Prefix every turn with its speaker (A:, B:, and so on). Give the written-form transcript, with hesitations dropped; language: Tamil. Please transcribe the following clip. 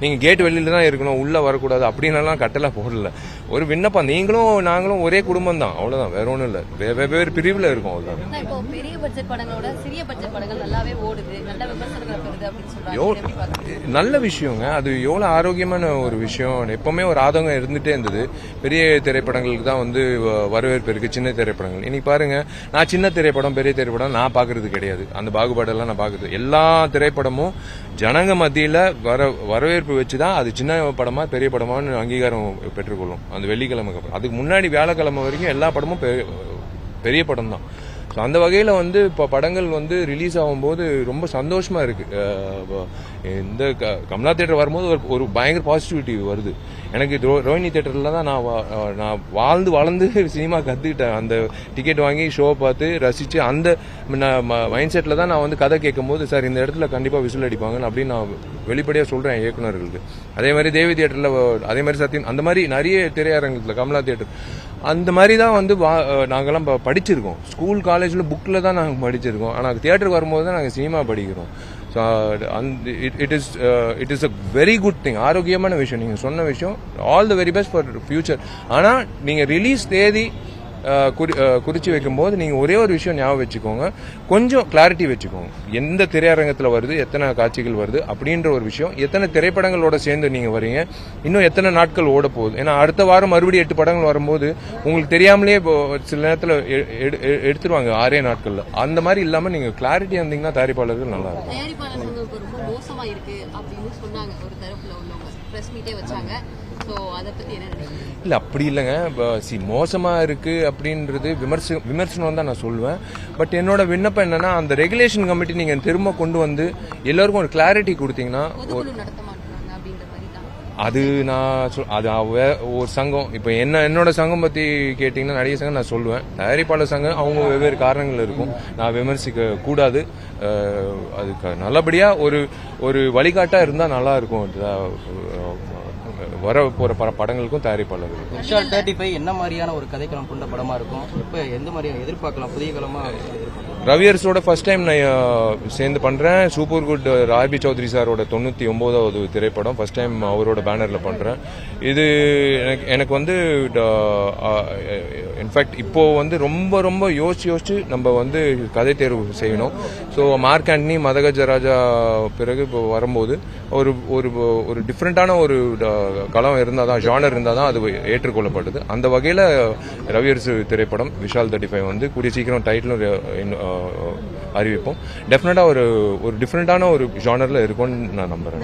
A: நீங்கள் கேட் வெளியில தான் இருக்கணும், உள்ளே வரக்கூடாது அப்படின்னலாம் கட்டளை போடல. ஒரு விண்ணப்பம், நீங்களும் நாங்களும் ஒரே குடும்பம் தான், அவ்வளோதான், வேற ஒன்றும் இல்லை. வெவ்வேறு பிரிவில் இருக்கும், அவ்வளோதான்.
B: இப்போ பெரிய பட்ஜெட் படங்களோட சிறிய பட்ஜெட் படங்கள் நல்லாவே ஓடுது, நல்ல விமர்சனங்கள் வருது அப்படின்னு சொல்றாங்க.
A: நல்ல விஷயங்க, அது எவ்வளோ ஆரோக்கியமான ஒரு விஷயம். எப்பவுமே ஒரு ஆதங்கம் இருந்துட்டே இருந்தது. பெரிய திரைப்படங்களுக்கு தான் வந்து வரவேற்பு இருக்கு, சின்ன திரைப்படங்கள். இன்னைக்கு பாருங்க, நான் சின்ன திரைப்படம் பெரிய திரைப்படம் நான் பாக்குறது கிடையாது. அந்த பாகுபாடெல்லாம் நான் பாக்குறது, எல்லா திரைப்படமும் ஜனங்க மத்தியில வரவேற்பு வச்சுதான் அது சின்ன படமா பெரிய படமான்னு அங்கீகாரம் பெற்றுக்கொள்ளும். அந்த வெள்ளிக்கிழமைக்கு அப்புறம், அதுக்கு முன்னாடி வியாழக்கிழமை வரைக்கும் எல்லா படமும் பெரிய படம் தான். ஸோ அந்த வகையில் வந்து இப்போ படங்கள் வந்து ரிலீஸ் ஆகும்போது ரொம்ப சந்தோஷமா இருக்கு. இந்த கமலா தியேட்டர் வரும்போது ஒரு பயங்கர பாசிட்டிவிட்டி வருது. எனக்கு ரோஹிணி தியேட்டரில் தான் நான் வாழ்ந்து வளர்ந்து சினிமா கற்றுக்கிட்டேன். அந்த டிக்கெட் வாங்கி ஷோ பார்த்து ரசித்து அந்த மைண்ட் செட்டில் தான் நான் வந்து கதை கேட்கும்போது, சார் இந்த இடத்துல கண்டிப்பாக விசில் அடிப்பாங்கன்னு அப்படின்னு நான் வெளிப்படையாக சொல்கிறேன் இயக்குநர்களுக்கு. அதே மாதிரி தேவி தியேட்டரில், அதே மாதிரி சத்யன், அந்த மாதிரி நிறைய திரையரங்கத்தில் கமலா தியேட்டர் அந்த மாதிரி தான் வந்து நாங்கெல்லாம் படிச்சிருக்கோம். ஸ்கூல் காலேஜில் புக்கில் தான் நாங்கள் படிச்சிருக்கோம். ஆனால் தியேட்டருக்கு வரும்போது தான் நாங்கள் சினிமா படிக்கிறோம். So it is a very good thing, ஆரோக்கியமான விஷயம். நீங்கள் சொன்ன விஷயம், all the very best for future. ஆனால் நீங்கள் ரிலீஸ் தேதி குறிச்சு வைக்கும்போது நீங்கள் ஒரே ஒரு விஷயம் ஞாபகம் வச்சுக்கோங்க, கொஞ்சம் கிளாரிட்டி வச்சுக்கோங்க. எந்த திரையரங்கத்தில் வருது, எத்தனை காட்சிகள் வருது அப்படின்ற ஒரு விஷயம், எத்தனை திரைப்படங்களோட சேர்ந்து நீங்கள் வரீங்க, இன்னும் எத்தனை நாட்கள் ஓட போகுது. ஏன்னா அடுத்த வாரம் மறுபடியும் 8 படங்கள் வரும்போது உங்களுக்கு தெரியாமலே சில நேரத்தில் எடுத்துருவாங்க 6 நாட்கள்ல. அந்த மாதிரி இல்லாமல் நீங்கள் கிளாரிட்டி வந்தீங்கன்னா தயாரிப்பாளர்கள் நல்லா இருக்கும்.
B: தயாரிப்பாளர்கள் ரொம்ப மோசமா இருக்கு அப்படின்னு சொன்னாங்க ஒரு தரப்புல உள்ளவங்க, பிரஸ் மீட்டே வச்சாங்க. இல்ல
A: அப்படி இல்லைங்க, மோசமா இருக்கு அப்படின்றது விமர்சனம் தான் நான் சொல்லுவேன். பட் என்னோட விண்ணப்பம் என்னன்னா, அந்த ரெகுலேஷன் கமிட்டி நீங்க திரும்ப கொண்டு வந்து எல்லாருக்கும் ஒரு கிளாரிட்டி கொடுத்தீங்கன்னா, அது அது ஒரு சங்கம், இப்ப என்னோட சங்கம் பத்தி கேட்டீங்கன்னா நிறைய சங்கம் நான் சொல்லுவேன். தயாரிப்பாளர் சங்கம் அவங்க வெவ்வேறு காரணங்கள் இருக்கும், நான் விமர்சிக்க கூடாது. அதுக்கு நல்லபடியா ஒரு வழிகாட்டா இருந்தா நல்லா இருக்கும். வர போற படங்களுக்கும் தயாரிப்பாளர்கள்.
C: விஷால் 35 என்ன மாதிரியான ஒரு கதைக்களம் கொண்ட படமா இருக்கும்? இப்ப எந்த மாதிரியான எதிர்பார்க்கலாம்? புதிய களமா
A: ரவியர்ஸோட ஃபர்ஸ்ட் டைம் நான் சேர்ந்து பண்றேன். சூப்பர் குட் ஆர்பி சௌத்ரி சாரோட 99வது திரைப்படம், ஃபர்ஸ்ட் டைம் அவரோட பேனர்ல பண்றேன். இது எனக்கு வந்து இன்ஃபேக்ட் இப்போ வந்து ரொம்ப ரொம்ப யோசிச்சு நம்ம வந்து கதை தேர்வு செய்யணும். ஸோ மார்க் ஆண்டனி, மதகஜராஜா பிறகு இப்போ வரும்போது ஒரு டிஃப்ரெண்டான ஒரு களம் இருந்தால் தான், ஜானர் இருந்தால் தான் அது ஏற்றுக்கொள்ளப்படுது. அந்த வகையில் ரவியர்ஸ் திரைப்படம் விஷால் 35 வந்து கூடிய சீக்கிரம் டைட்டிலும் அறிவிப்போம். டெஃபினட்டா ஒரு டிஃப்ரெண்டான ஒரு ஜானர்ல இருக்கும்னு நான் நம்புறேன்.